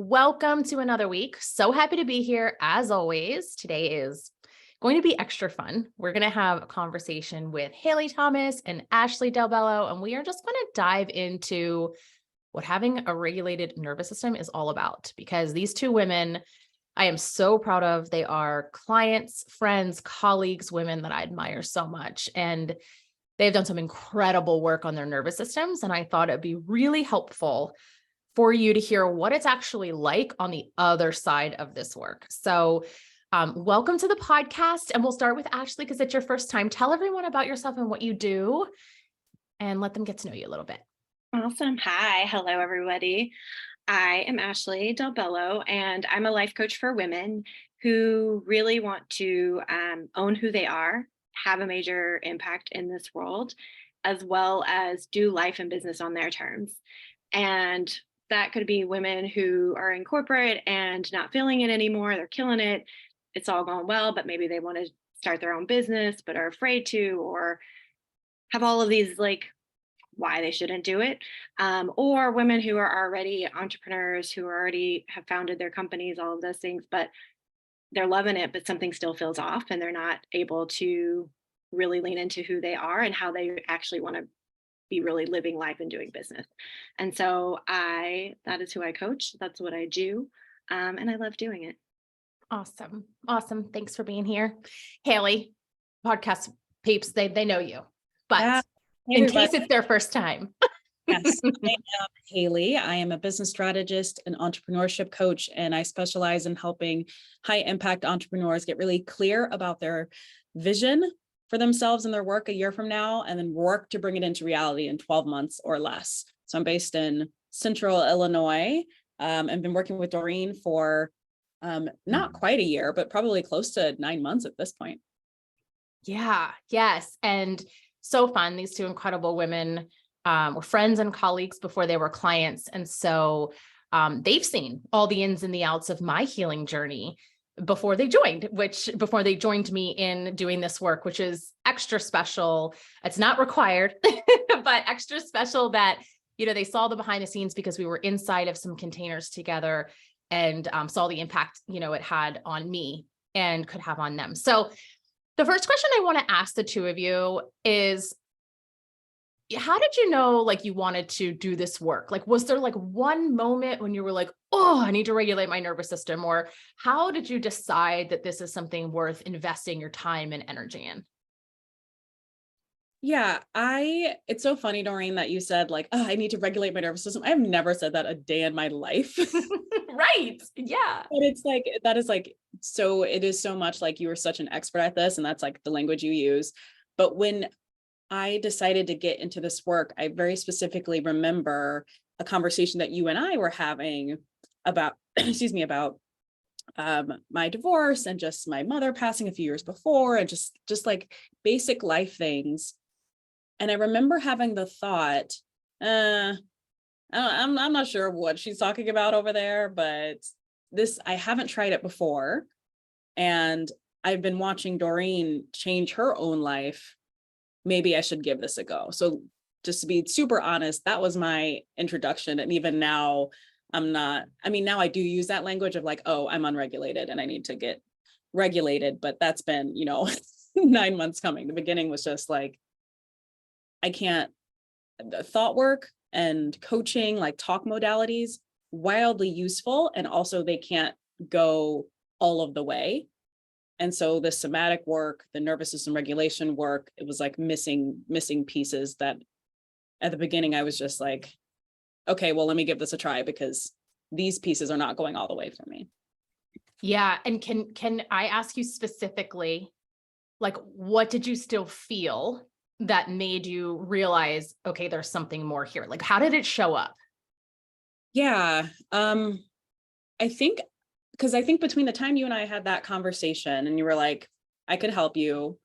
Welcome to another week. So happy to be here as always. Today is going to be extra fun. We're going to have a conversation with Hailey Thomas and Ashley DelBello, and we are just going to dive into what having a regulated nervous system is all about, because these two women I am so proud of. They are clients, friends, colleagues, women that I admire so much. And they've done some incredible work on their nervous systems. And I thought it'd be really helpful for you to hear what it's actually like on the other side of this work. So welcome to the podcast. And we'll start with Ashley because it's your first time. Tell everyone about yourself and what you do and let them get to know you a little bit. Awesome. Hi. Hello, everybody. I am Ashley DelBello, and I'm a life coach for women who really want to own who they are, have a major impact in this world, as well as do life and business on their terms. And that could be women who are in corporate and not feeling it anymore. They're killing it. It's all going well, but maybe they want to start their own business, but are afraid to, or have all of these why they shouldn't do it. Or women who are already entrepreneurs, who already have founded their companies, all of those things, but they're loving it, but something still feels off and they're not able to really lean into who they are and how they actually want to be really living life and doing business. And so that is who I coach. That's what I do. And I love doing it. Awesome. Awesome. Thanks for being here. Hailey, podcast peeps, they know you, but in case it's their first time. Yes, I am Hailey. I am a business strategist and entrepreneurship coach, and I specialize in helping high impact entrepreneurs get really clear about their vision for themselves and their work a year from now, and then work to bring it into reality in 12 months or less. So I'm based in Central Illinois, and been working with Doreen for not quite a year, but probably close to 9 months at this point. Yeah. Yes. And so fun. These two incredible women were friends and colleagues before they were clients. And so they've seen all the ins and the outs of my healing journey before they joined me in doing this work, which is extra special. It's not required, but extra special that, they saw the behind the scenes because we were inside of some containers together and saw the impact, it had on me and could have on them. So the first question I want to ask the two of you is, how did you know, you wanted to do this work? Was there one moment when you were like, oh, I need to regulate my nervous system? Or how did you decide that this is something worth investing your time and energy in? Yeah, it's so funny, Doreen, that you said I need to regulate my nervous system. I've never said that a day in my life. Right. Yeah. But it's so it is so much you are such an expert at this, and that's the language you use. But when I decided to get into this work, I very specifically remember a conversation that you and I were having about, about my divorce and just my mother passing a few years before, and just basic life things. And I remember having the thought, I'm not sure what she's talking about over there, but I haven't tried it before. And I've been watching Doreen change her own life. Maybe I should give this a go. So just to be super honest, that was my introduction. And even now now I do use that language of oh, I'm unregulated and I need to get regulated. But that's been, 9 months coming. The beginning was just I can't. Thought work and coaching, talk modalities, wildly useful. And also they can't go all of the way. And so the somatic work, the nervous system regulation work, it was missing pieces that at the beginning I was just okay, well, let me give this a try because these pieces are not going all the way for me. Yeah. And can I ask you specifically, what did you still feel that made you realize, okay, there's something more here? How did it show up? Yeah. I think between the time you and I had that conversation and you were I could help you,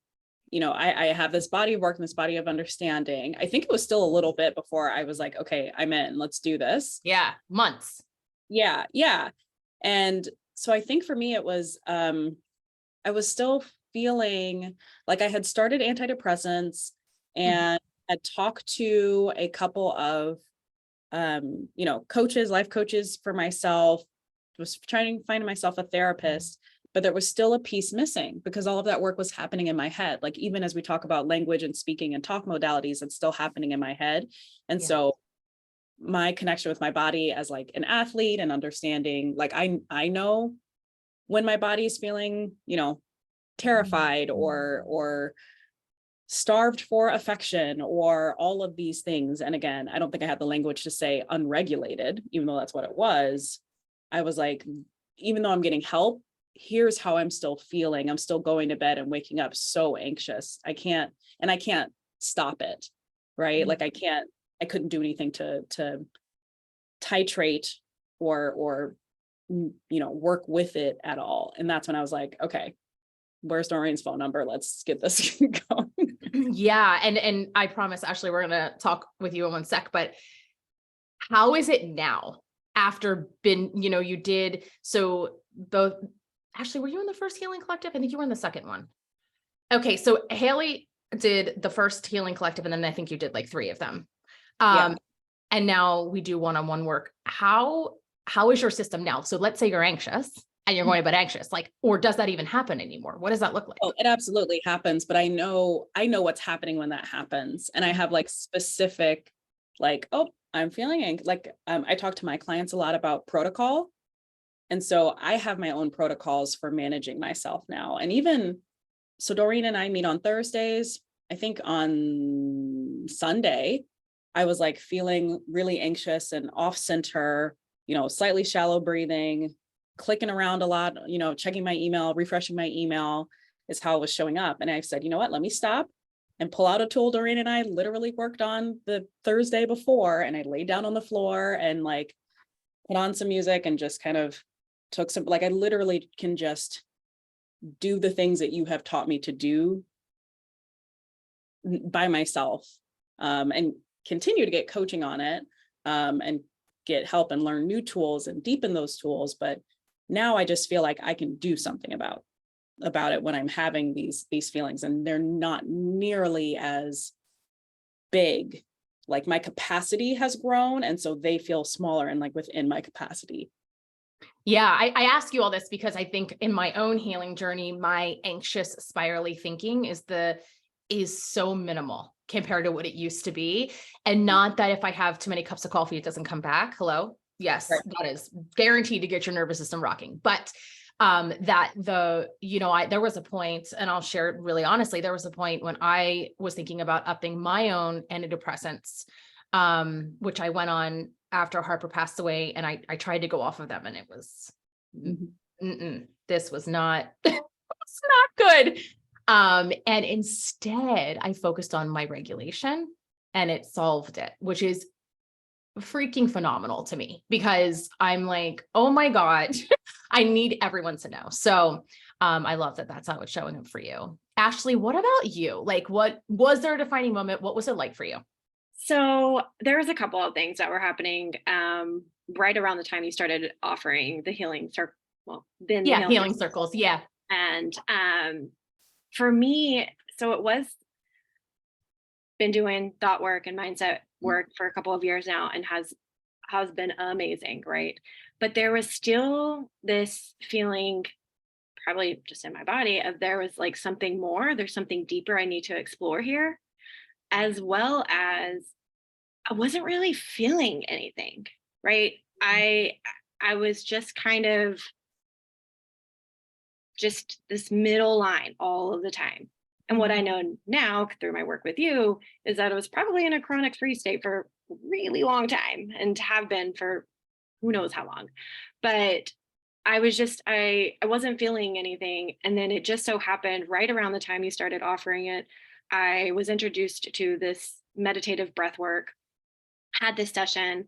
I have this body of work and this body of understanding. I think it was still a little bit before I was okay, I'm in, let's do this. Yeah. Months. Yeah. Yeah. And so I think for me, it was, I was still feeling I had started antidepressants and had talked to a couple of, coaches, life coaches for myself, was trying to find myself a therapist, but there was still a piece missing because all of that work was happening in my head. Like, even as we talk about language and speaking and talk modalities, it's still happening in my head. And so my connection with my body as like an athlete and understanding, like, I know when my body's feeling, terrified or starved for affection or all of these things. And again, I don't think I had the language to say unregulated, even though that's what it was. I was like, even though I'm getting help, here's how I'm still feeling. I'm still going to bed and waking up so anxious. I can't stop it. Right. Like I couldn't do anything to titrate or work with it at all. And that's when I was like, okay, where's Doreen's phone number? Let's get this going. Yeah. And I promise, Ashley, we're going to talk with you in one sec, but how is it now after you did, so both, Ashley, were you in the first Healing Collective? I think you were in the second one. Okay. So Hailey did the first Healing Collective, and then I think you did like 3 of them. And now we do one-on-one work. How is your system now? So let's say you're anxious and you're going to bed anxious, like, or does that even happen anymore? What does that look like? Oh, it absolutely happens, but I know what's happening when that happens. And I have like specific, like, oh, I'm feeling like, I talk to my clients a lot about protocol. And so I have my own protocols for managing myself now. And even, so Doreen and I meet on Thursdays. I think on Sunday, I was like feeling really anxious and off center, slightly shallow breathing, clicking around a lot, checking my email, refreshing my email is how it was showing up. And I said, you know what, let me stop and pull out a tool Doreen and I literally worked on the Thursday before. And I laid down on the floor and like put on some music and just kind of took some, like, I literally can just do the things that you have taught me to do by myself, and continue to get coaching on it, and get help and learn new tools and deepen those tools. But now I just feel like I can do something about it when I'm having these feelings, and they're not nearly as big. Like my capacity has grown, and so they feel smaller and like within my capacity. Yeah, I ask you all this because I think in my own healing journey, my anxious spirally thinking is so minimal compared to what it used to be. And not that if I have too many cups of coffee, it doesn't come back. Hello. Yes, right. That is guaranteed to get your nervous system rocking. But there was a point, and I'll share it really honestly, there was a point when I was thinking about upping my own antidepressants, which I went on after Harper passed away, and I tried to go off of them, and it was, this was not, it's not good. And instead I focused on my regulation, and it solved it, which is freaking phenomenal to me, because I'm like, oh my God, I need everyone to know. So I love that that's how it's showing up for you. Ashley, what about you? Like, what was there a defining moment? What was it like for you? So there was a couple of things that were happening right around the time you started offering the healing circle. Well, then healing circles. Yeah. And for me, so it was been doing thought work and mindset work for a couple of years now, and has been amazing, right? But there was still this feeling, probably just in my body, of there was like something more, there's something deeper I need to explore here, as well as I wasn't really feeling anything, right? I was just kind of just this middle line all of the time. And what I know now through my work with you is that I was probably in a chronic freeze state for a really long time, and have been for who knows how long. But I was just, I wasn't feeling anything. And then it just so happened right around the time you started offering it, I was introduced to this meditative breath work, had this session,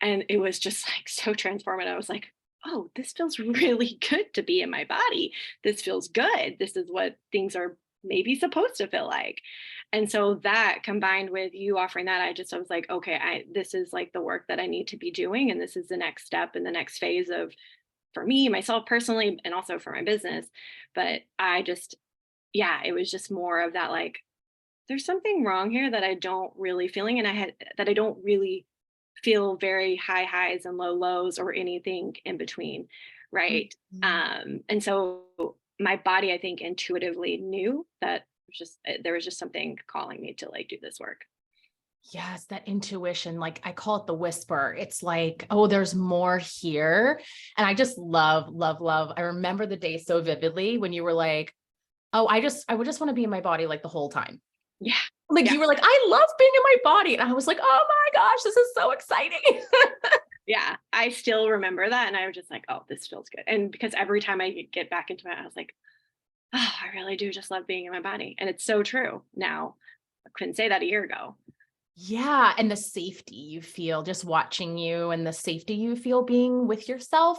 and it was just like so transformative. I was like, oh, this feels really good to be in my body. This feels good. This is what things are maybe supposed to feel like. And so that combined with you offering that, I was like, okay, this is like the work that I need to be doing. And this is the next step and the next phase of, for me, myself personally, and also for my business. But it was just more of that, like, there's something wrong here that I don't really feeling, and that I don't really feel very high highs and low lows or anything in between, right? And so my body, I think, intuitively knew that there was just something calling me to like do this work. Yes, that intuition, like I call it the whisper. It's like, oh, there's more here. And I just love, love, love. I remember the day so vividly when you were like, oh, I would just want to be in my body like the whole time. Yeah. Like Yeah. you were like, I love being in my body. And I was like, oh my gosh, this is so exciting. Yeah. I still remember that. And I was just like, oh, this feels good. And because every time I get back into it, I was like, oh, I really do just love being in my body. And it's so true now. I couldn't say that a year ago. Yeah. And the safety you feel just watching you and the safety you feel being with yourself.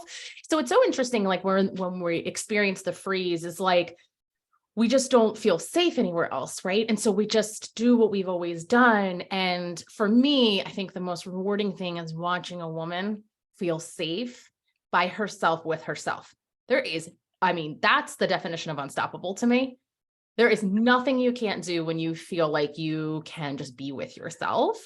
So it's so interesting. Like when we experience the freeze is like, we just don't feel safe anywhere else. Right. And so we just do what we've always done. And for me, I think the most rewarding thing is watching a woman feel safe by herself with herself. That's the definition of unstoppable to me. There is nothing you can't do when you feel like you can just be with yourself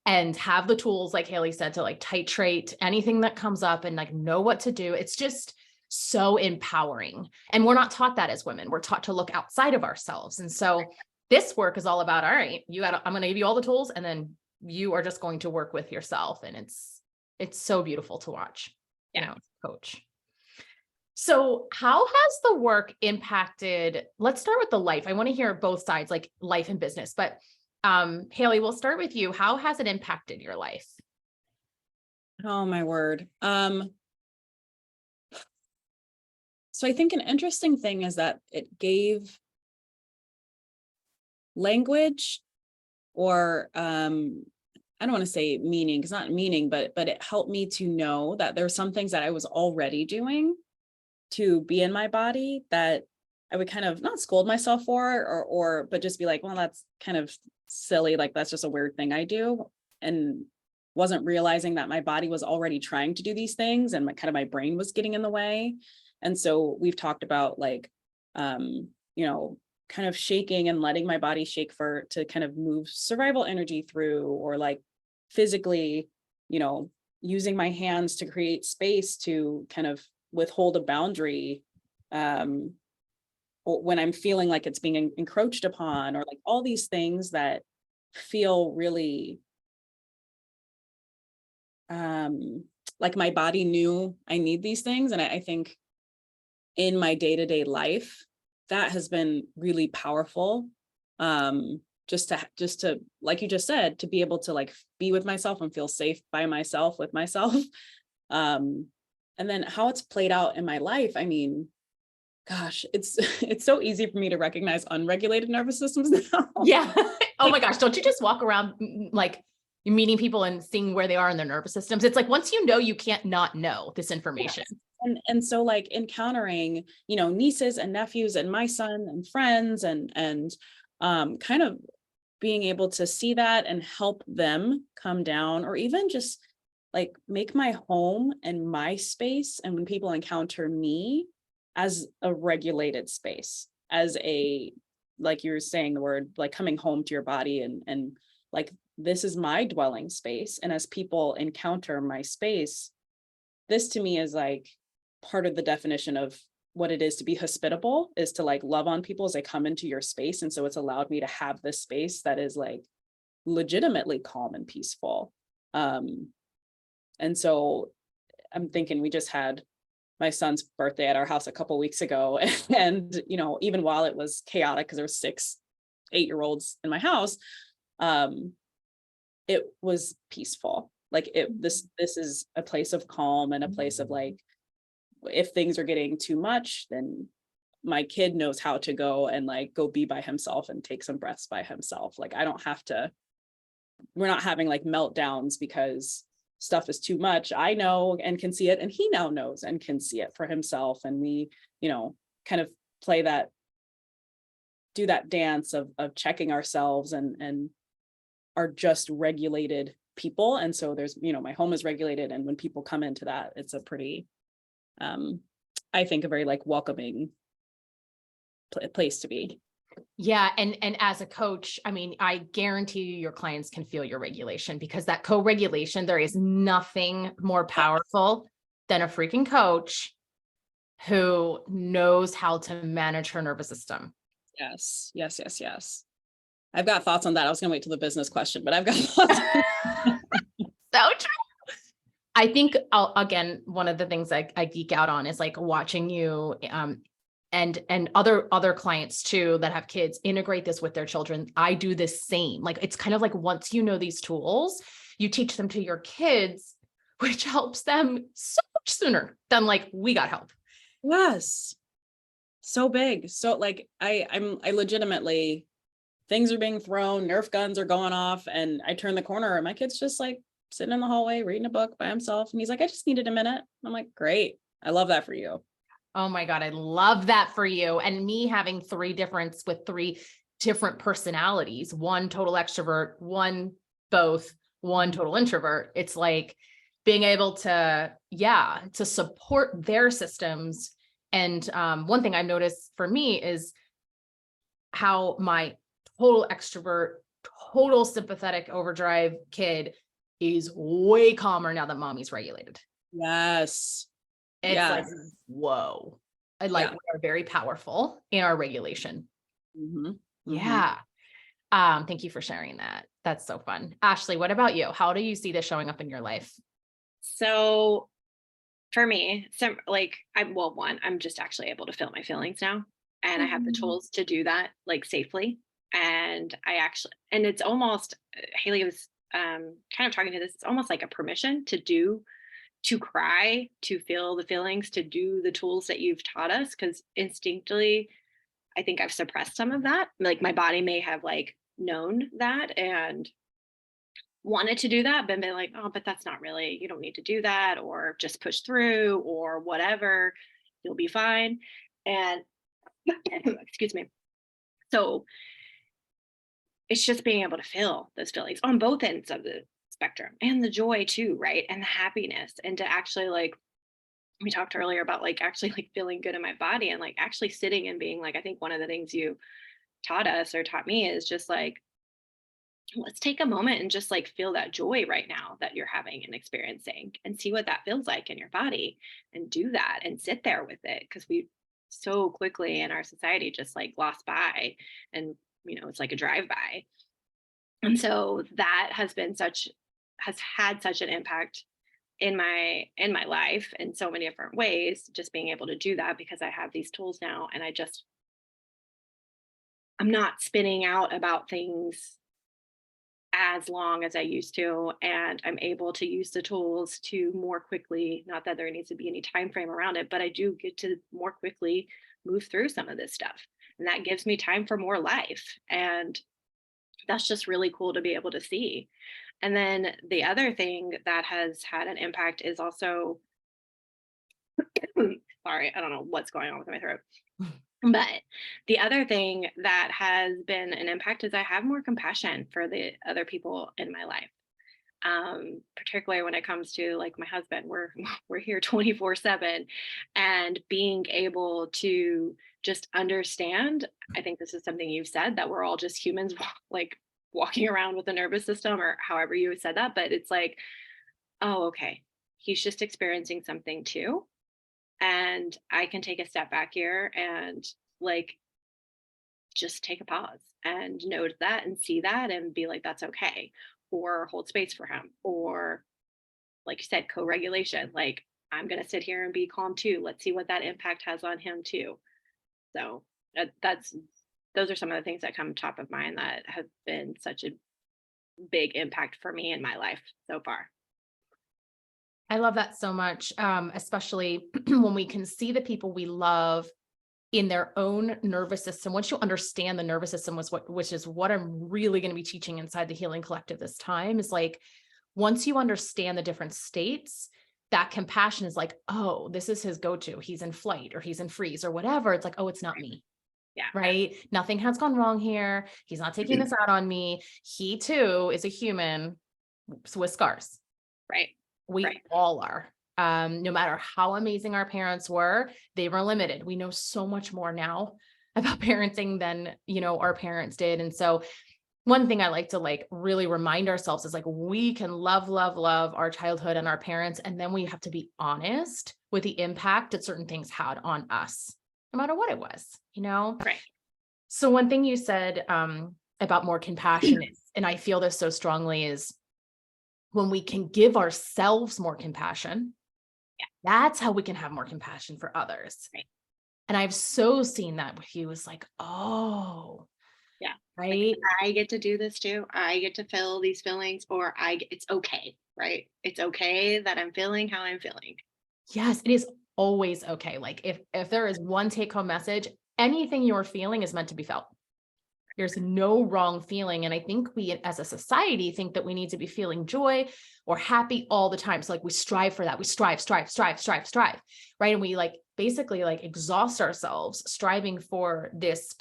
and have the tools, like Hailey said, to like titrate anything that comes up and like know what to do. It's just so empowering. And we're not taught that as women. We're taught to look outside of ourselves. And so this work is all about, all right, I'm going to give you all the tools and then you are just going to work with yourself. And it's so beautiful to watch, coach. So how has the work impacted, let's start with the life. I want to hear both sides, like life and business, but Hailey, we'll start with you. How has it impacted your life? Oh my word. So I think an interesting thing is that it gave language or I don't want to say meaning, it's not meaning, but it helped me to know that there are some things that I was already doing to be in my body that I would kind of not scold myself for but just be like, well, that's kind of silly. Like, that's just a weird thing I do. And wasn't realizing that my body was already trying to do these things and my brain was getting in the way. And so we've talked about like, kind of shaking and letting my body shake to kind of move survival energy through, or like physically, using my hands to create space to kind of withhold a boundary when I'm feeling like it's being encroached upon, or like all these things that feel really like my body knew I need these things. And I think in my day-to-day life, that has been really powerful. Just to, like you just said, to be able to like be with myself and feel safe by myself with myself. And then how it's played out in my life. I mean, gosh, it's so easy for me to recognize unregulated nervous systems now. Yeah. Oh my gosh. Don't you just walk around like you're meeting people and seeing where they are in their nervous systems? It's like, once you know, you can't not know this information. Yes. And so like encountering, nieces and nephews and my son and friends and kind of being able to see that and help them come down, or even just like make my home and my space. And when people encounter me as a regulated space, as a, like you were saying the word, like coming home to your body and like, this is my dwelling space. And as people encounter my space, this to me is like part of the definition of what it is to be hospitable, is to like love on people as they come into your space. And so it's allowed me to have this space that is like legitimately calm and peaceful. And so I'm thinking, we just had my son's birthday at our house a couple of weeks ago. And, even while it was chaotic, because there were 6 8-year-olds in my house, it was peaceful. Like this is a place of calm and a place of like, if things are getting too much, then my kid knows how to go and like go be by himself and take some breaths by himself. Like I don't have to, we're not having like meltdowns because stuff is too much. I know and can see it, and he now knows and can see it for himself. And we, kind of do that dance of checking ourselves and are just regulated people. And so there's, my home is regulated. And when people come into that, it's a pretty, I think a very like welcoming place to be. Yeah. And as a coach, I mean, I guarantee you your clients can feel your regulation, because that co-regulation, there is nothing more powerful than a freaking coach who knows how to manage her nervous system. Yes, yes, yes, yes. I've got thoughts on that. I was gonna wait till the business question, but I've got thoughts. So true. I think again, one of the things I geek out on is like watching you, and other clients too that have kids integrate this with their children. I do the same. Like, it's kind of like, once you know these tools, you teach them to your kids, which helps them so much sooner than like we got help. Yes. So big. So like I legitimately, things are being thrown, Nerf guns are going off, and I turn the corner and my kid's just like sitting in the hallway reading a book by himself. And he's like, I just needed a minute. I'm like, great. I love that for you. Oh my God, I love that for you. And me having three different personalities, one total extrovert, one both, one total introvert. It's like being able to, to support their systems. And one thing I've noticed for me is how my total extrovert, total sympathetic overdrive kid is way calmer now that mommy's regulated. Yes. It's like, whoa. I like, we are very powerful in our regulation. Mm-hmm. Yeah. Thank you for sharing that. That's so fun. Ashley, what about you? How do you see this showing up in your life? So for me, I'm just actually able to feel my feelings now. And I have the tools to do that like safely. And it's almost, Haley was kind of talking to this, it's almost like a permission to cry, to feel the feelings, to do the tools that you've taught us. Cause instinctively, I think I've suppressed some of that. Like my body may have like known that and wanted to do that, but been like, oh, but that's not really, you don't need to do that, or just push through or whatever, you'll be fine. And excuse me. So it's just being able to feel those feelings on both ends of the spectrum, and the joy too, right? And the happiness, and to actually like, we talked earlier about like actually like feeling good in my body, and like actually sitting and being like, I think one of the things you taught us or taught me is just like, let's take a moment and just like feel that joy right now that you're having and experiencing, and see what that feels like in your body, and do that and sit there with it, because we so quickly in our society just like gloss by, and it's like a drive by. And so that has had such an impact in my life in so many different ways, just being able to do that because I have these tools now, and I'm not spinning out about things as long as I used to, and I'm able to use the tools to more quickly, not that there needs to be any time frame around it, but I do get to more quickly move through some of this stuff, and that gives me time for more life. And that's just really cool to be able to see. And then the other thing that has had an impact is also, sorry, I don't know what's going on with my throat. But the other thing that has been an impact is I have more compassion for the other people in my life. Particularly when it comes to like my husband, we're here 24/7, and being able to just understand. I think this is something you've said, that we're all just humans, like walking around with a nervous system, or however you said that, but it's like, oh, okay, he's just experiencing something too, and I can take a step back here and like just take a pause and note that and see that and be like, that's okay, or hold space for him, or like you said, co-regulation, like I'm going to sit here and be calm too, let's see what that impact has on him too. So those are some of the things that come top of mind that have been such a big impact for me in my life so far. I love that so much, especially when we can see the people we love in their own nervous system. Once you understand the nervous system, which is what I'm really going to be teaching inside the Healing Collective this time, is like, once you understand the different states, that compassion is like, oh, this is his go-to. He's in flight or he's in freeze or whatever. It's like, oh, it's not me. Yeah. Right. Nothing has gone wrong here. He's not taking this out on me. He too is a human with scars. Right. We all are. No matter how amazing our parents were, they were limited. We know so much more now. about parenting than, our parents did. And so one thing I like to really remind ourselves is we can love, love, love our childhood and our parents. And then we have to be honest with the impact that certain things had on us, no matter what it was, Right. So one thing you said about more compassion is, and I feel this so strongly, is when we can give ourselves more compassion, that's how we can have more compassion for others. Right. And I've so seen that with you. It's oh, Yeah. right. I get to do this too. I get to feel these feelings, or it's okay, right? It's okay that I'm feeling how I'm feeling. Yes, it is always okay. If there is one take home message, anything you're feeling is meant to be felt. There's no wrong feeling. And I think we as a society think that we need to be feeling joy or happy all the time. So we strive for that. We strive, right? And we basically exhaust ourselves striving for this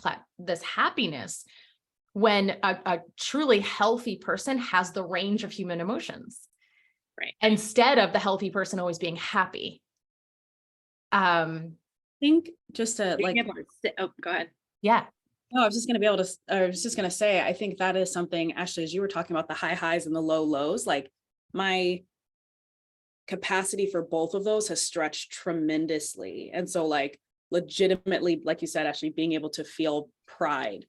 happiness, when a truly healthy person has the range of human emotions. Right. Instead of the healthy person always being happy. I think just to go ahead. Yeah. No, I was just going to say, I think that is something, Ashley, as you were talking about the high highs and the low lows, my capacity for both of those has stretched tremendously. And so legitimately, like you said, Ashley, being able to feel pride,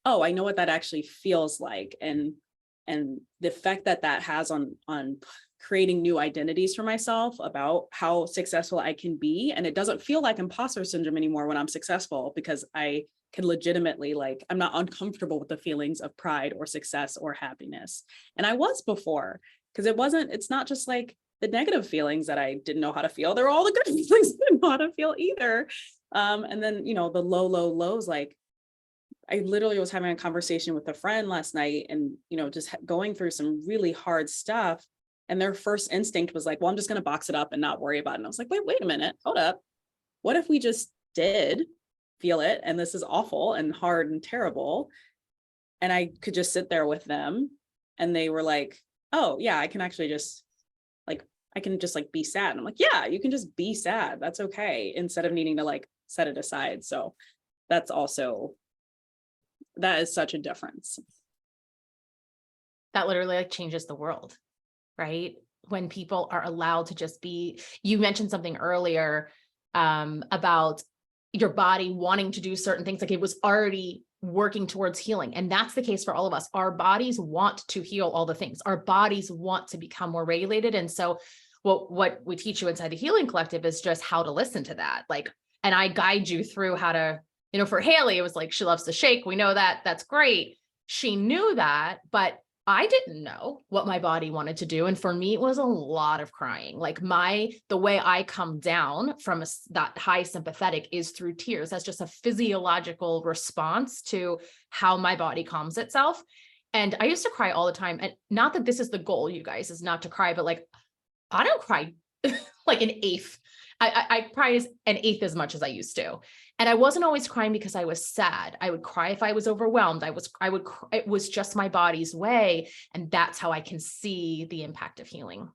oh, I know what that actually feels like. And the effect that has on creating new identities for myself about how successful I can be. And it doesn't feel like imposter syndrome anymore when I'm successful, because I can legitimately, I'm not uncomfortable with the feelings of pride or success or happiness. And I was before, because it's not just the negative feelings that I didn't know how to feel. They're all the good feelings I didn't know how to feel either. And then, the low lows, I literally was having a conversation with a friend last night and, just going through some really hard stuff. And their first instinct was well, I'm just going to box it up and not worry about it. And I was wait a minute, hold up. What if we just did feel it? And this is awful and hard and terrible. And I could just sit there with them and they were oh yeah, I can actually just be sad. And I'm yeah, you can just be sad. That's okay. Instead of needing to set it aside. So that is such a difference. That literally changes the world, right? When people are allowed to just be. You mentioned something earlier about your body wanting to do certain things, it was already working towards healing. And that's the case for all of us. Our bodies want to heal all the things. Our bodies want to become more regulated. And so what we teach you inside the Healing Collective is just how to listen to that. And I guide you through how to, for Hailey, it was she loves to shake. We know that. That's great. She knew that, but I didn't know what my body wanted to do. And for me, it was a lot of crying. The way I come down from that high sympathetic is through tears. That's just a physiological response to how my body calms itself. And I used to cry all the time. And not that this is the goal, you guys, is not to cry, but I don't cry an eighth. I cried an eighth as much as I used to. And I wasn't always crying because I was sad. I would cry if I was overwhelmed. It was just my body's way. And that's how I can see the impact of healing.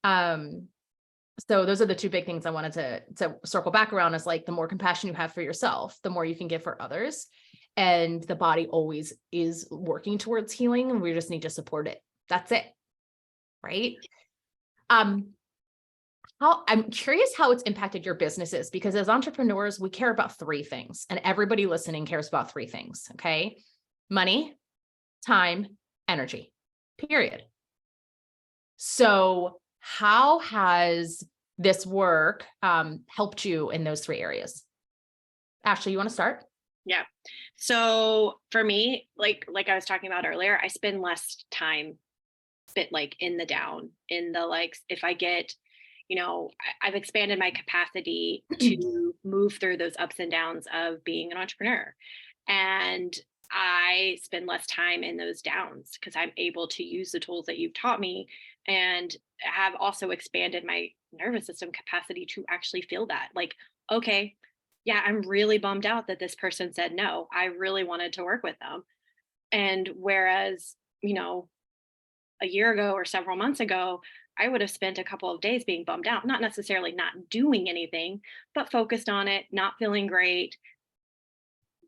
So those are the two big things I wanted to circle back around, is the more compassion you have for yourself, the more you can give for others. And the body always is working towards healing, and we just need to support it. That's it. Right. I'm curious how it's impacted your businesses, because as entrepreneurs, we care about three things, and everybody listening cares about three things. Okay. Money, time, energy, period. So how has this work helped you in those three areas? Ashley, you want to start? Yeah. So for me, like I was talking about earlier, I spend less time in the down, in the if I get, I've expanded my capacity to move through those ups and downs of being an entrepreneur. And I spend less time in those downs because I'm able to use the tools that you've taught me, and have also expanded my nervous system capacity to actually feel that. Okay, yeah, I'm really bummed out that this person said no. I really wanted to work with them. And whereas, a year ago or several months ago, I would have spent a couple of days being bummed out, not necessarily not doing anything, but focused on it, not feeling great,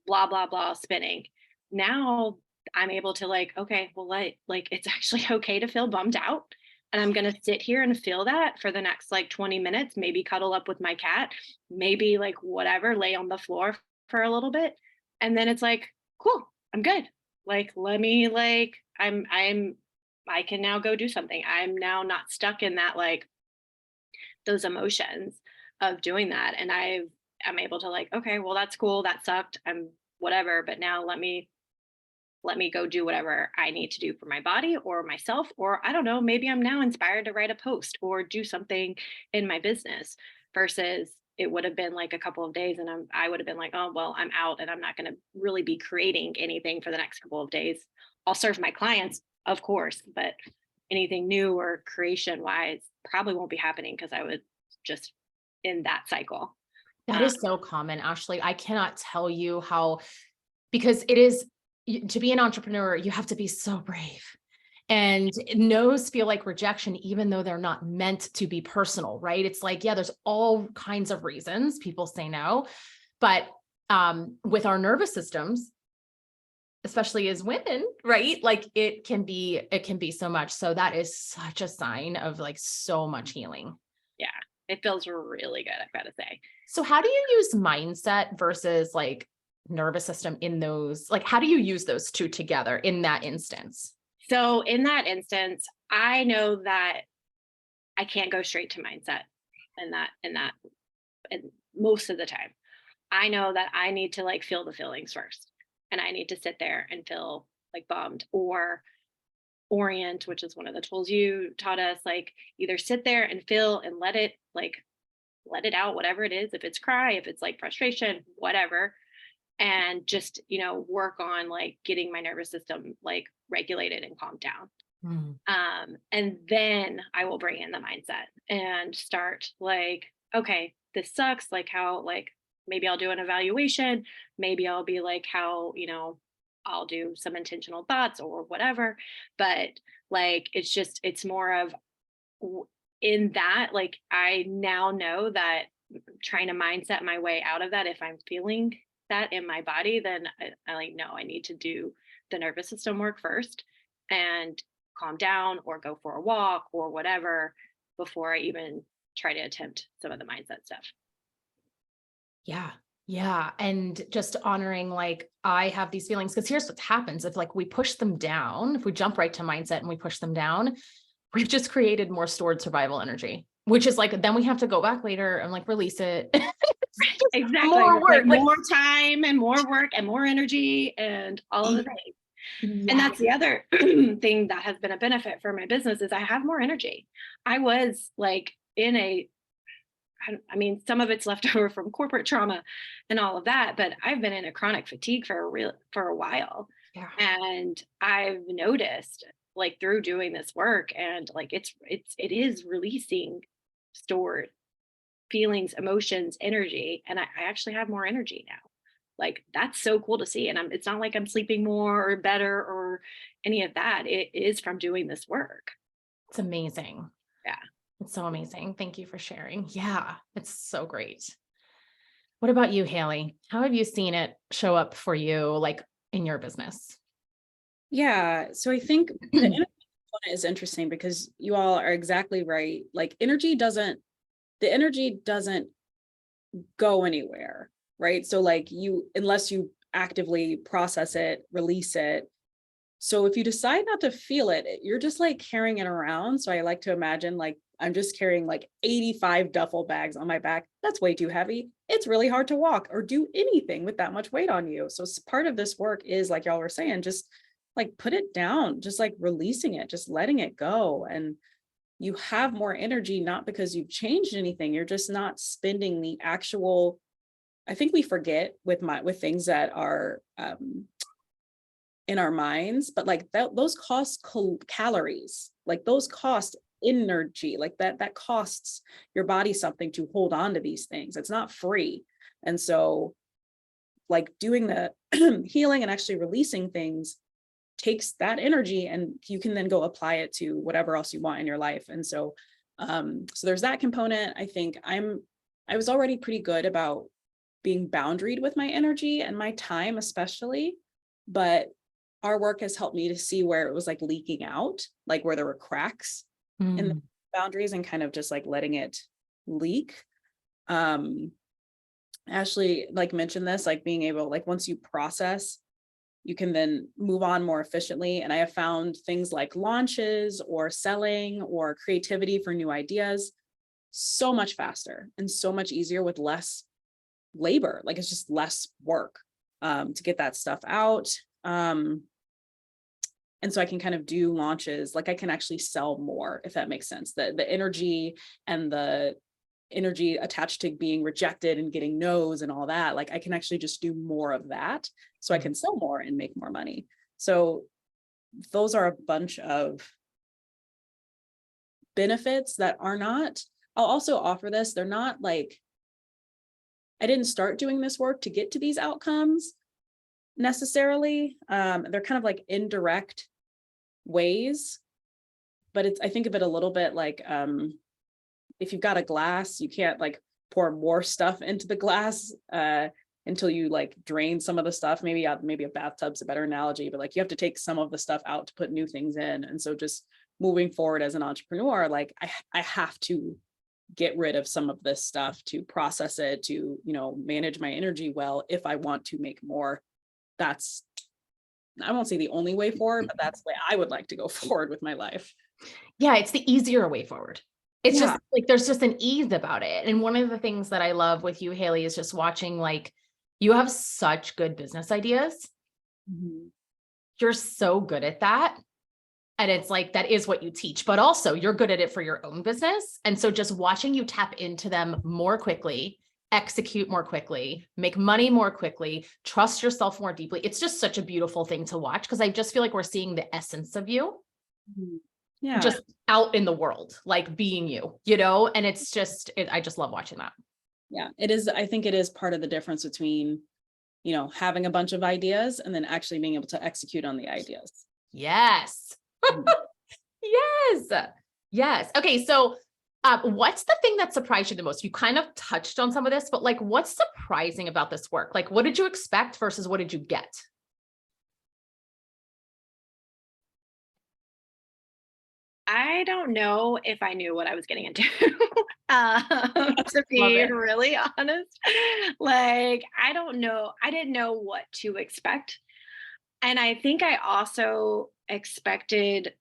blah, blah, blah, spinning. Now I'm able to like, okay, well, like it's actually okay to feel bummed out. And I'm going to sit here and feel that for the next like 20 minutes, maybe cuddle up with my cat, maybe like whatever, lay on the floor for a little bit. And then it's like, cool, I'm good. Like, let me like, I can now go do something. I'm now not stuck in that, like those emotions of doing that. And I'm able to like, okay, well, that's cool. That sucked. I'm whatever. But now let me go do whatever I need to do for my body or myself. Or I don't know, maybe I'm now inspired to write a post or do something in my business versus it would have been like a couple of days and I would have been like, oh, well, I'm out and I'm not going to really be creating anything for the next couple of days. I'll serve my clients, of course, but anything new or creation wise probably won't be happening because I was just in that cycle. That is so common, Ashley. I cannot tell you how, because it is, to be an entrepreneur, you have to be so brave. And no's feel like rejection, even though they're not meant to be personal, right? It's like, yeah, there's all kinds of reasons people say no, but with our nervous systems, especially as women, right? Like it can be so much. So that is such a sign of like so much healing. Yeah, it feels really good, I've got to say. So how do you use mindset versus like nervous system in those, like, how do you use those two together in that instance? So in that instance, I know that I can't go straight to mindset and most of the time. I know that I need to like feel the feelings first. And I need to sit there and feel like bummed or orient, which is one of the tools you taught us, like either sit there and feel and let it out, whatever it is, if it's cry, if it's like frustration, whatever, and just, work on like getting my nervous system like regulated and calmed down. And then I will bring in the mindset and start like, okay, this sucks. Like how, like maybe I'll do an evaluation. Maybe I'll be like how, I'll do some intentional thoughts or whatever. But like, it's more of in that, like, I now know that trying to mindset my way out of that, if I'm feeling that in my body, then I like, no, I need to do the nervous system work first and calm down or go for a walk or whatever before I even try to attempt some of the mindset stuff. Yeah. Yeah. And just honoring, like, I have these feelings, because here's what happens. If like we push them down, if we jump right to mindset and we push them down, we've just created more stored survival energy, which is like, then we have to go back later and like release it. Exactly. More work, like, more time and more work and more energy and all of the things. yes. And that's the other thing that has been a benefit for my business is I have more energy. I was like I mean, some of it's left over from corporate trauma and all of that, but I've been in a chronic fatigue for a while. Yeah. And I've noticed like through doing this work and like it is releasing stored feelings, emotions, energy. And I actually have more energy now. Like that's so cool to see. And it's not like I'm sleeping more or better or any of that. It is from doing this work. It's amazing. Yeah. It's so amazing. Thank you for sharing. Yeah, it's so great. What about you, Hailey? How have you seen it show up for you, like in your business? Yeah. So I think the energy component is interesting because you all are exactly right. Like the energy doesn't go anywhere, right? So like unless you actively process it, release it. So if you decide not to feel it, you're just like carrying it around. So I like to imagine like I'm just carrying like 85 duffel bags on my back. That's way too heavy. It's really hard to walk or do anything with that much weight on you. So part of this work is, like y'all were saying, just like put it down, just like releasing it, just letting it go. And you have more energy, not because you've changed anything. You're just not spending the actual, I think we forget with things that are in our minds, but like those cost calories, like those cost energy, like that costs your body something to hold on to these things. It's not free. And so like doing the healing and actually releasing things takes that energy, and you can then go apply it to whatever else you want in your life. And so so there's that component. I think I was already pretty good about being boundaried with my energy and my time, especially. But our work has helped me to see where it was like leaking out, like where there were cracks in the boundaries, and kind of just like letting it leak. Ashley like mentioned this, like being able, like once you process, you can then move on more efficiently. And I have found things like launches or selling or creativity for new ideas so much faster and so much easier with less labor. Like it's just less work to get that stuff out. And so I can kind of do launches, like I can actually sell more, if that makes sense. The energy and the energy attached to being rejected and getting no's and all that, like I can actually just do more of that so I can sell more and make more money. So those are a bunch of benefits that are not, I'll also offer this, they're not like, I didn't start doing this work to get to these outcomes necessarily. They're kind of like indirect ways, but it's, I think of it a little bit like, if you've got a glass, you can't like pour more stuff into the glass until you like drain some of the stuff. Maybe a bathtub's a better analogy, but like you have to take some of the stuff out to put new things in. And so just moving forward as an entrepreneur, like I have to get rid of some of this stuff to process it, to, you know, manage my energy well, if I want to make more. That's, I won't say the only way forward, but that's the way I would like to go forward with my life. Yeah, it's the easier way forward. It's Yeah. just like, there's just an ease about it. And one of the things that I love with you, Hailey, is just watching, like, you have such good business ideas. You're so good at that. And it's like, that is what you teach, but also you're good at it for your own business. And so just watching you tap into them more quickly, execute more quickly, make money more quickly, trust yourself more deeply. It's just such a beautiful thing to watch, because I just feel like we're seeing the essence of you. Yeah. Just out in the world, like being you, you know, and it's just, I just love watching that. Yeah, it is. I think it is part of the difference between, you know, having a bunch of ideas and then actually being able to execute on the ideas. Yes. Yes. Yes. Okay. So what's the thing that surprised you the most? You kind of touched on some of this, but like, what's surprising about this work? Like, what did you expect versus what did you get? I don't know if I knew what I was getting into, to be really honest. Like, I don't know. I didn't know what to expect. And I think I also expected,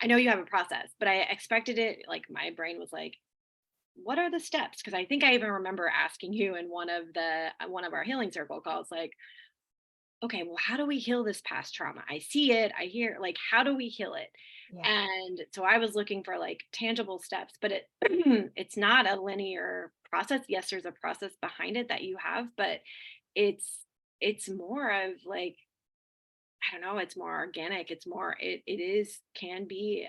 I know you have a process, but I expected it, like my brain was like, what are the steps? Because I think I even remember asking you in one of our healing circle calls, like, okay, well, how do we heal this past trauma? I see it, I hear, like, how do we heal it? Yeah. And so I was looking for like tangible steps, but it it's not a linear process. Yes, there's a process behind it that you have, but it's more of like, I don't know, it's more organic. It's more, it is, can be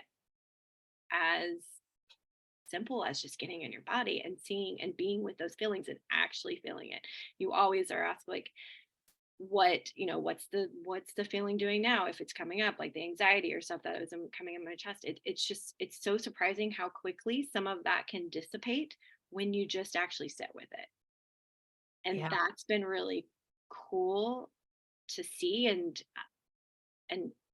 as simple as just getting in your body and seeing and being with those feelings and actually feeling it. You always are asked like, what, you know, what's the feeling doing now, if it's coming up, like the anxiety or stuff that is coming in my chest. It's just, it's so surprising how quickly some of that can dissipate when you just actually sit with it. And Yeah. that's been really cool to see. And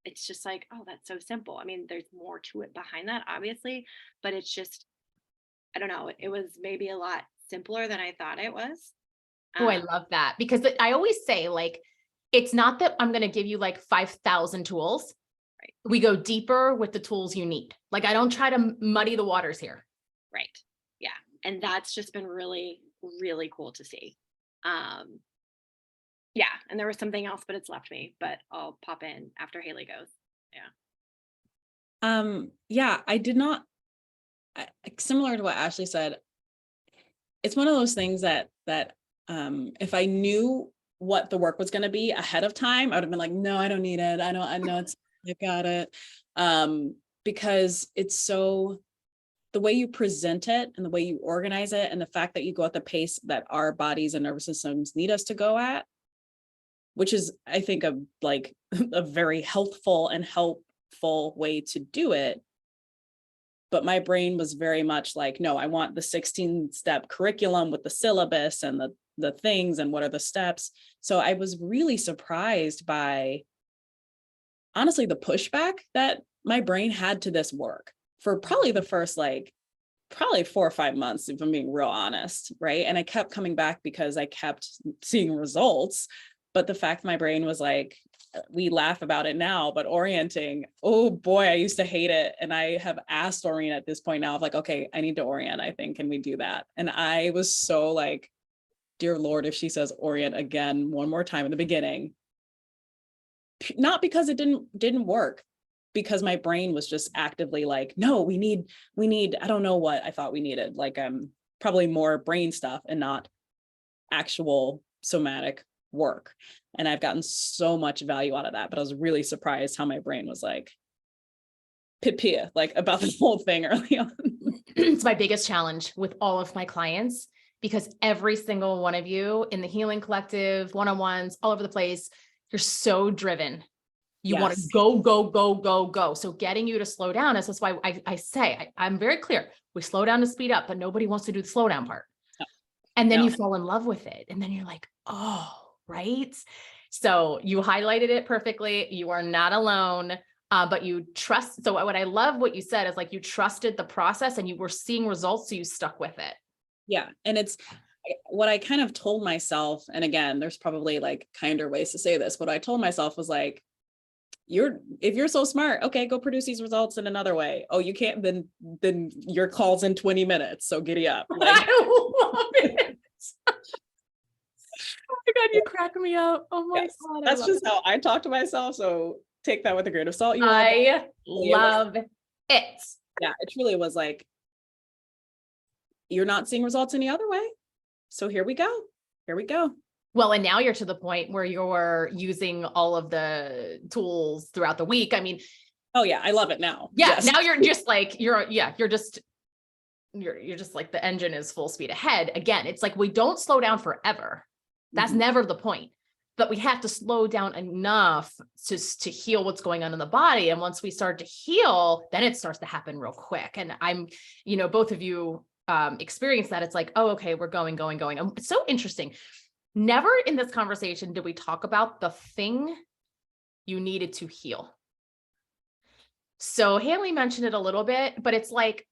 it's just like, oh, that's so simple. I mean, there's more to it behind that, obviously, but it's just, I don't know, it was maybe a lot simpler than I thought it was. Oh, I love that, because I always say, like, it's not that I'm going to give you like 5,000 tools. Right. We go deeper with the tools you need. Like, I don't try to muddy the waters here. Right. Yeah. And that's just been really, really cool to see. Yeah. And there was something else, but it's left me, but I'll pop in after Hailey goes. Yeah. Yeah, I did not, similar to what Ashley said, it's one of those things that if I knew what the work was going to be ahead of time, I would have been like, no, I don't need it. I know I got it. Because it's so, the way you present it and the way you organize it, and the fact that you go at the pace that our bodies and nervous systems need us to go at, which is, I think, a very healthful way to do it. but my brain was very much like, no, I want the 16-step curriculum with the syllabus and the things and what are the steps. So I was really surprised by, honestly, the pushback that my brain had to this work for probably the first, probably 4 or 5 months, if I'm being real honest, right? And I kept coming back because I kept seeing results. But the fact my brain was like, we laugh about it now, but orienting, oh boy, I used to hate it. And I have asked Orient at this point now of like, okay, I need to orient, I think, can we do that? And I was so like, dear Lord, if she says orient again one more time in the beginning, not because it didn't work, because my brain was just actively like, no, we need, I don't know what I thought we needed, like probably more brain stuff and not actual somatic work. And I've gotten so much value out of that, but I was really surprised how my brain was like, pipia, like about the whole thing early on. It's my biggest challenge with all of my clients, because every single one of you in the Healing Collective, one-on-ones, all over the place, you're so driven. You want to go, go, go, go, go. So getting you to slow down is that's why I say, I'm very clear. We slow down to speed up, but nobody wants to do the slow down part. No. And then you fall in love with it. And then you're like, oh, right. So you highlighted it perfectly. You are not alone, but you trust. So what I love what you said is like, you trusted the process and you were seeing results. So you stuck with it. Yeah. And it's what I kind of told myself. And again, there's probably like kinder ways to say this. What I told myself was like, if you're so smart, okay, go produce these results in another way. Oh, you can't, then your call's in 20 minutes. So giddy up. Like, I love it. Oh my God, you crack me up. Oh my God. That's just how I talk to myself. So take that with a grain of salt. I love it. Yeah, it truly was like, you're not seeing results any other way. So here we go. Well, and now you're to the point where you're using all of the tools throughout the week. I mean, oh yeah, I love it now. Yeah. Yes. Now you're just like, you're just like the engine is full speed ahead. Again, it's like, we don't slow down forever. That's never the point, but we have to slow down enough to heal what's going on in the body. And once we start to heal, then it starts to happen real quick. And both of you experience that. It's like, oh, okay, we're going. It's so interesting. Never in this conversation did we talk about the thing you needed to heal. So Hailey mentioned it a little bit, but it's like,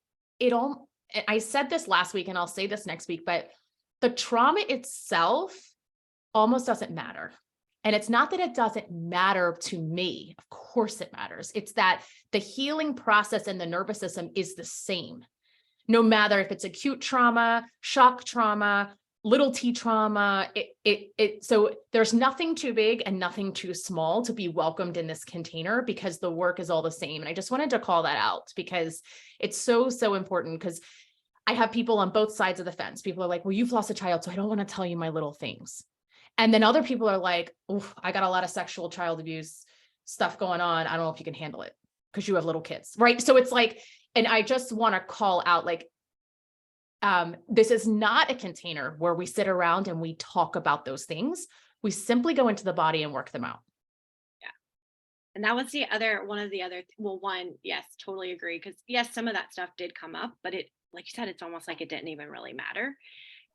I said this last week and I'll say this next week, but the trauma itself almost doesn't matter. And it's not that it doesn't matter to me. Of course it matters. It's that the healing process in the nervous system is the same. No matter if it's acute trauma, shock trauma, little t trauma, so there's nothing too big and nothing too small to be welcomed in this container, because the work is all the same. And I just wanted to call that out because it's so, so important, because I have people on both sides of the fence. People are like, well, you've lost a child, so I don't want to tell you my little things. And then other people are like, oh, I got a lot of sexual child abuse stuff going on. I don't know if you can handle it because you have little kids, right? So it's like, and I just want to call out, like, this is not a container where we sit around and we talk about those things. We simply go into the body and work them out. Yeah. And that was yes, totally agree. Because yes, some of that stuff did come up, but it, like you said, it's almost like it didn't even really matter.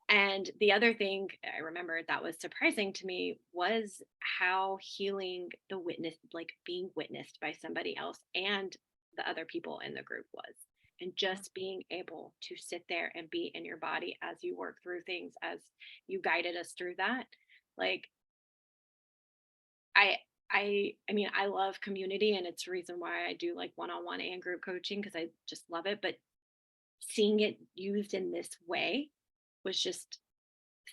And the other thing I remember that was surprising to me was how healing being witnessed by somebody else and the other people in the group was. And just being able to sit there and be in your body as you work through things, as you guided us through that. Like, I mean, I love community, and it's the reason why I do like one-on-one and group coaching, because I just love it. But seeing it used in this way was just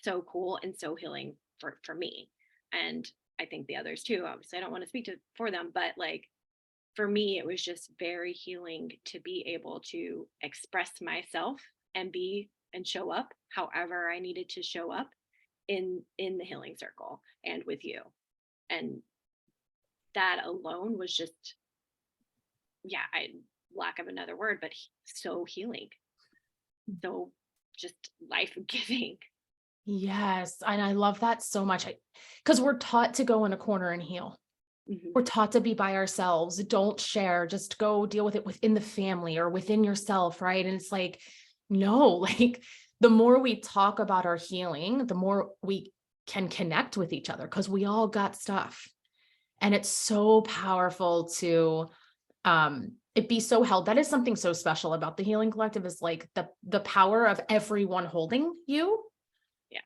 so cool and so healing for me. And I think the others too. Obviously, I don't want to speak for them, but like, for me, it was just very healing to be able to express myself and show up however I needed to show up in the healing circle and with you. And that alone was just, lack of another word, but so healing. So just life-giving. Yes. And I love that so much, because we're taught to go in a corner and heal. Mhm. We're taught to be by ourselves. Don't share, just go deal with it within the family or within yourself, right? And it's like, no, like the more we talk about our healing, the more we can connect with each other because we all got stuff. And it's so powerful to it be so held. That is something so special about the Healing Collective is like the power of everyone holding you. Yeah.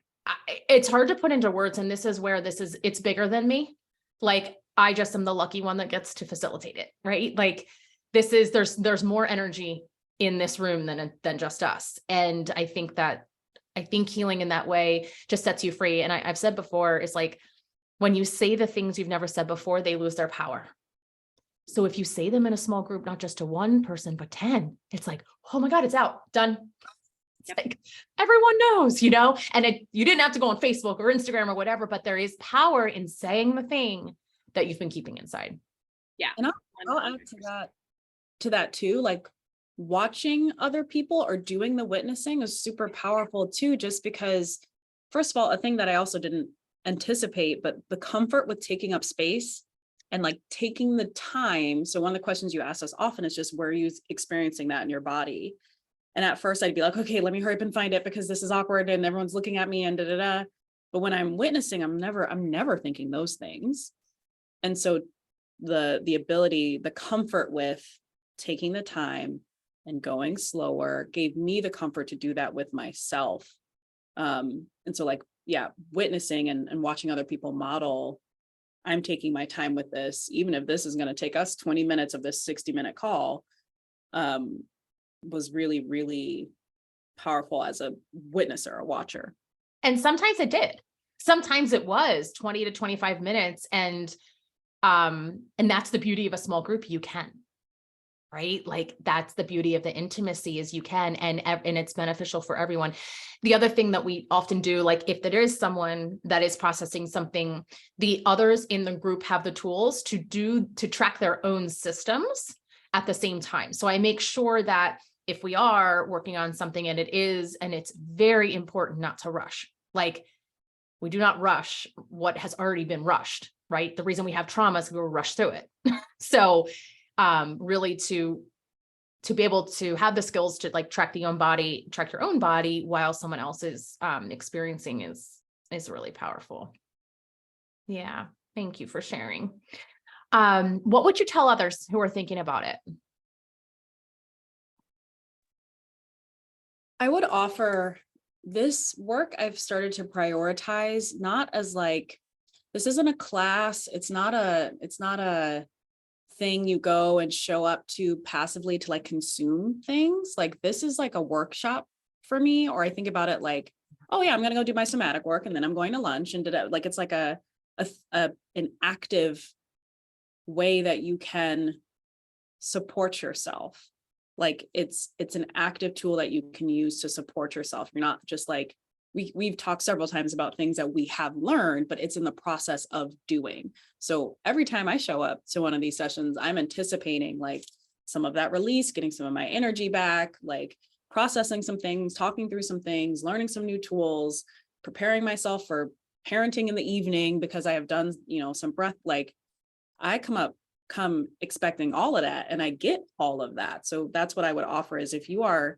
It's hard to put into words, and this is where it's bigger than me. Like I just am the lucky one that gets to facilitate it, right? Like there's more energy in this room than just us. And I think healing in that way just sets you free. And I've said before, it's like when you say the things you've never said before, they lose their power. So if you say them in a small group, not just to one person, but 10, it's like, oh my God, it's out, done. It's Yep. like everyone knows, and you didn't have to go on Facebook or Instagram or whatever, but there is power in saying the thing that you've been keeping inside. Yeah. And I'll add to that too, like watching other people or doing the witnessing is super powerful too, just because, first of all, a thing that I also didn't anticipate, but the comfort with taking up space and like taking the time. So one of the questions you ask us often is just, where are you experiencing that in your body? And at first I'd be like, okay, let me hurry up and find it because this is awkward and everyone's looking at me and da da da. But when I'm witnessing, I'm never thinking those things. And so the ability, the comfort with taking the time and going slower gave me the comfort to do that with myself. And so like, yeah, witnessing and watching other people model, I'm taking my time with this, even if this is going to take us 20 minutes of this 60-minute call, was really, really powerful as a witnesser, a watcher. And sometimes it did. Sometimes it was 20 to 25 minutes. And that's the beauty of a small group. You can, right? Like that's the beauty of the intimacy is you can, and it's beneficial for everyone. The other thing that we often do, like if there is someone that is processing something, the others in the group have the tools to track their own systems at the same time. So I make sure that if we are working on something and it's very important not to rush. Like we do not rush what has already been rushed, right? The reason we have trauma is we will rush through it. So really to be able to have the skills to like track your own body while someone else is experiencing is really powerful. Yeah. Thank you for sharing. What would you tell others who are thinking about it? I would offer this work I've started to prioritize, not as like, this isn't a class. It's not a thing you go and show up to passively to like consume things. Like this is like a workshop for me, or I think about it like, oh yeah, I'm going to go do my somatic work and then I'm going to lunch and like, it's like an active way that you can support yourself. Like it's an active tool that you can use to support yourself. You're not just like, we've talked several times about things that we have learned, but it's in the process of doing. So every time I show up to one of these sessions, I'm anticipating like some of that release, getting some of my energy back, like processing some things, talking through some things, learning some new tools, preparing myself for parenting in the evening because I have done, some breath, like I come expecting all of that and I get all of that. So that's what I would offer is if you are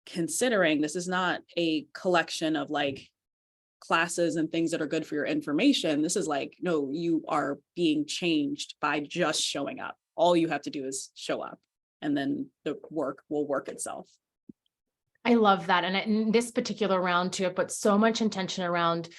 considering, this is not a collection of like classes and things that are good for your information. This is like, no, you are being changed by just showing up. All you have to do is show up and then the work will work itself. I love that. And in this particular round too, I put so much intention around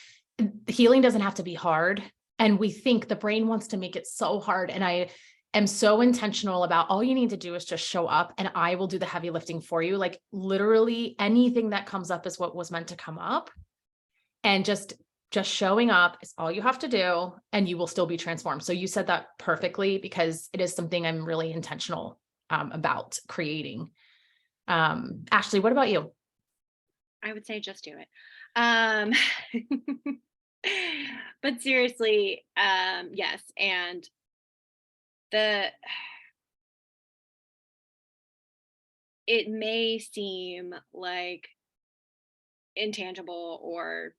healing doesn't have to be hard. And we think the brain wants to make it so hard. And I am so intentional about all you need to do is just show up and I will do the heavy lifting for you. Like literally anything that comes up is what was meant to come up. And just showing up is all you have to do and you will still be transformed. So you said that perfectly because it is something I'm really intentional about creating. Ashley, what about you? I would say just do it. But seriously, yes. And it may seem like intangible or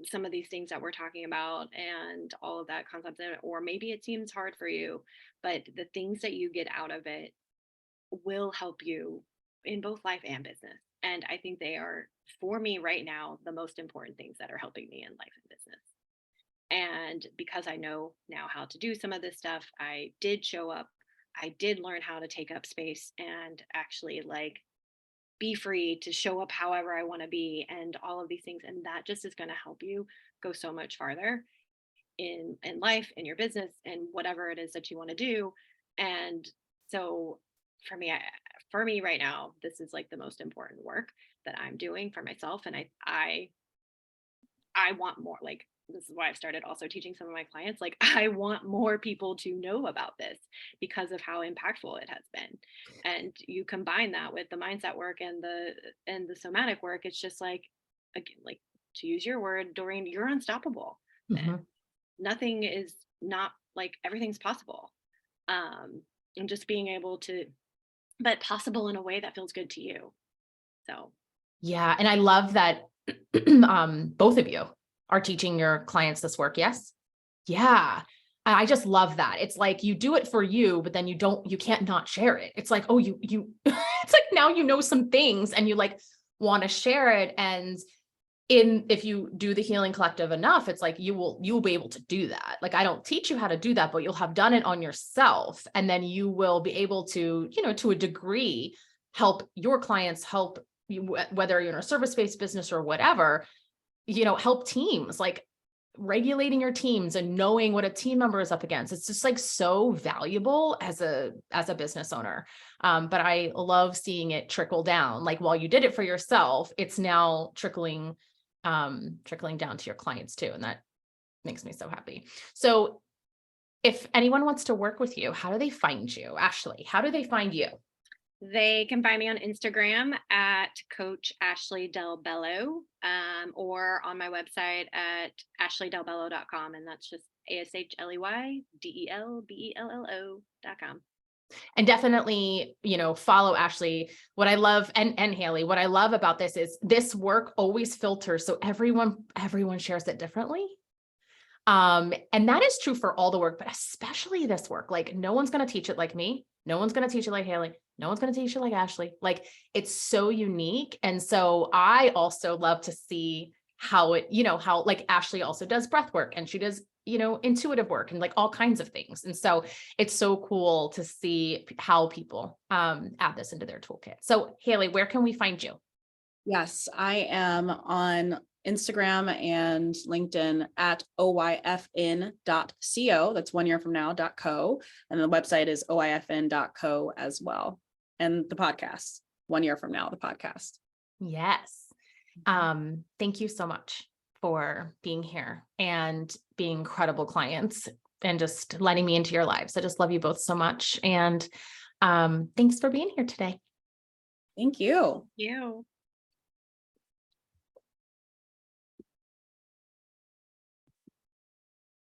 some of these things that we're talking about and all of that concept, or maybe it seems hard for you, but the things that you get out of it will help you in both life and business. And I think they are, for me right now, the most important things that are helping me in life and business. And because I know now how to do some of this stuff, I did show up. I did learn how to take up space and actually like be free to show up however I want to be and all of these things. And that just is going to help you go so much farther in life, in your business, and whatever it is that you want to do. And so for me, for me right now, this is like the most important work that I'm doing for myself. And I want more. Like, this is why I've started also teaching some of my clients. Like, I want more people to know about this because of how impactful it has been. And you combine that with the mindset work and the somatic work, it's just like, again, like, to use your word, Doreen, you're unstoppable. Mhm. Nothing is not, like, everything's possible. And just being able to, but possible in a way that feels good to you. So Yeah. And I love that both of you are teaching your clients this work. Yes. Yeah. I just love that. It's like you do it for you, but then you can't not share it. It's like, oh, it's like now you know some things and you like want to share it. And if you do the Healing Collective enough, it's like you'll be able to do that. Like, I don't teach you how to do that, but you'll have done it on yourself. And then you will be able to, to a degree, help your clients, help you, whether you're in a service-based business or whatever, help teams, like regulating your teams and knowing what a team member is up against. It's just like so valuable as a business owner. But I love seeing it trickle down. Like, while you did it for yourself, it's now trickling down to your clients too. And that makes me so happy. So if anyone wants to work with you, how do they find you? Ashley, how do they find you? they can find me on Instagram at Coach Ashley DelBello, or on my website at ashleydelbello.com. And that's just ASHLEYDELBELLO.com. And definitely, follow Ashley. What I love, and Hailey, what I love about this is this work always filters. So everyone shares it differently. And that is true for all the work, but especially this work. Like, no one's going to teach it like me. No one's going to teach it like Hailey. No one's going to teach it like Ashley. Like, it's so unique. And so I also love to see how it, how like Ashley also does breath work and she does, intuitive work and like all kinds of things. And so it's so cool to see how people add this into their toolkit. So Hailey, where can we find you? Yes, I am on Instagram and LinkedIn at oyfn.co. That's 1 year from now.co. And the website is oyfn.co as well. And the podcast, 1 year from now, the podcast. Yes. Thank you so much for being here and being incredible clients and just letting me into your lives. I just love you both so much. And thanks for being here today. Thank you. You.